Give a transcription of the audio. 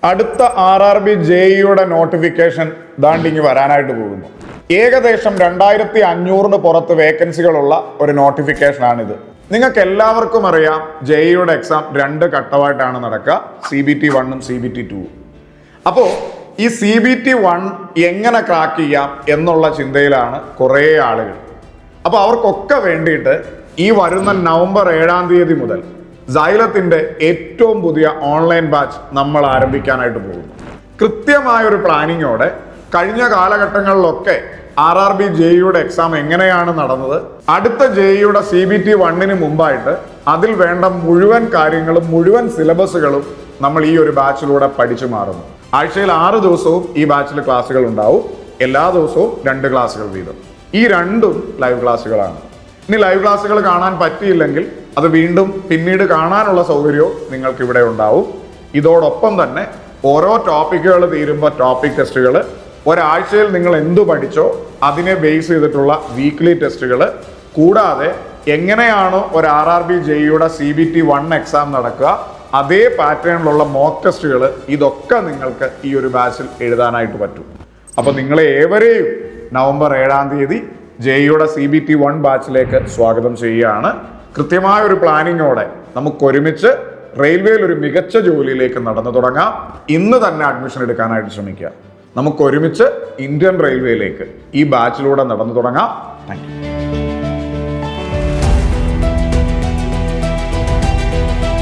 അടുത്ത RRB JEE notification ദാണ്ടിങ്ങി വരാനായിട്ട് പോകുന്നു. ഏകദേശം 2500 പുറത്ത് വേക്കൻസികളുള്ള ഒരു നോട്ടിഫിക്കേഷനാണിത്. നിങ്ങൾക്ക് എല്ലാവർക്കും അറിയാം JEE എക്സാം 2 ഘട്ടമായിട്ടാണ് നടക്കുക, CBT 1 CBT 2. അപ്പോൾ ഈ CBT 1 എങ്ങനെ ക്രാക്ക് ചെയ്യാം എന്നുള്ള ചിന്തയിലാണ് കുറേ ആളുകൾ. അപ്പോൾ അവർക്കൊക്കെ വേണ്ടിയിട്ട് ഈ വരുന്ന നവംബർ 7-ാം തീയതി മുതൽ സൈലത്തിന്റെ ഏറ്റവും പുതിയ ഓൺലൈൻ ബാച്ച് നമ്മൾ ആരംഭിക്കാനായിട്ട് പോകുന്നു. കൃത്യമായൊരു പ്ലാനിങ്ങോടെ കഴിഞ്ഞ കാലഘട്ടങ്ങളിലൊക്കെ RRB JEE എക്സാം എങ്ങനെയാണ് നടന്നത്, അടുത്ത JEE CBT 1 മുമ്പായിട്ട് അതിൽ വേണ്ട മുഴുവൻ കാര്യങ്ങളും മുഴുവൻ സിലബസുകളും നമ്മൾ ഈ ഒരു ബാച്ചിലൂടെ പഠിച്ചു മാറുന്നു. ആഴ്ചയിൽ 6 ദിവസവും ഈ ബാച്ചിൽ ക്ലാസ്സുകൾ ഉണ്ടാവും. എല്ലാ ദിവസവും 2 ക്ലാസ്സുകൾ വീതം. ഈ രണ്ടും ലൈവ് ക്ലാസ്സുകളാണ്. ഇനി ലൈവ് ക്ലാസ്സുകൾ കാണാൻ പറ്റിയില്ലെങ്കിൽ അത് വീണ്ടും പിന്നീട് കാണാനുള്ള സൗകര്യവും നിങ്ങൾക്ക് ഇവിടെ ഉണ്ടാവും. ഇതോടൊപ്പം തന്നെ ഓരോ ടോപ്പിക്കുകൾ തീരുമ്പോൾ ടോപ്പിക് ടെസ്റ്റുകൾ, ഒരാഴ്ചയിൽ നിങ്ങൾ എന്തു പഠിച്ചോ അതിനെ ബേസ് ചെയ്തിട്ടുള്ള വീക്ക്ലി ടെസ്റ്റുകൾ, കൂടാതെ എങ്ങനെയാണോ ഒരു RRB JEE CBT 1 എക്സാം നടക്കുക അതേ പാറ്റേണിലുള്ള മോക്ക് ടെസ്റ്റുകൾ, ഇതൊക്കെ നിങ്ങൾക്ക് ഈ ഒരു ബാച്ചിൽ എഴുതാനായിട്ട് പറ്റും. അപ്പോൾ നിങ്ങളെ ഏവരെയും നവംബർ 7-ാം തീയതി JEE CBT 1 ബാച്ചിലേക്ക് സ്വാഗതം ചെയ്യുകയാണ്. കൃത്യമായ ഒരു പ്ലാനിങ്ങോടെ നമുക്ക് ഒരുമിച്ച് റെയിൽവേയിൽ ഒരു മികച്ച ജോലിയിലേക്ക് നടന്നു തുടങ്ങാം. ഇന്ന് തന്നെ അഡ്മിഷൻ എടുക്കാനായിട്ട് ശ്രമിക്കുക. നമുക്ക് ഒരുമിച്ച് ഇന്ത്യൻ റെയിൽവേയിലേക്ക് ഈ ബാച്ചിലൂടെ നടന്നു തുടങ്ങാം. Thank you.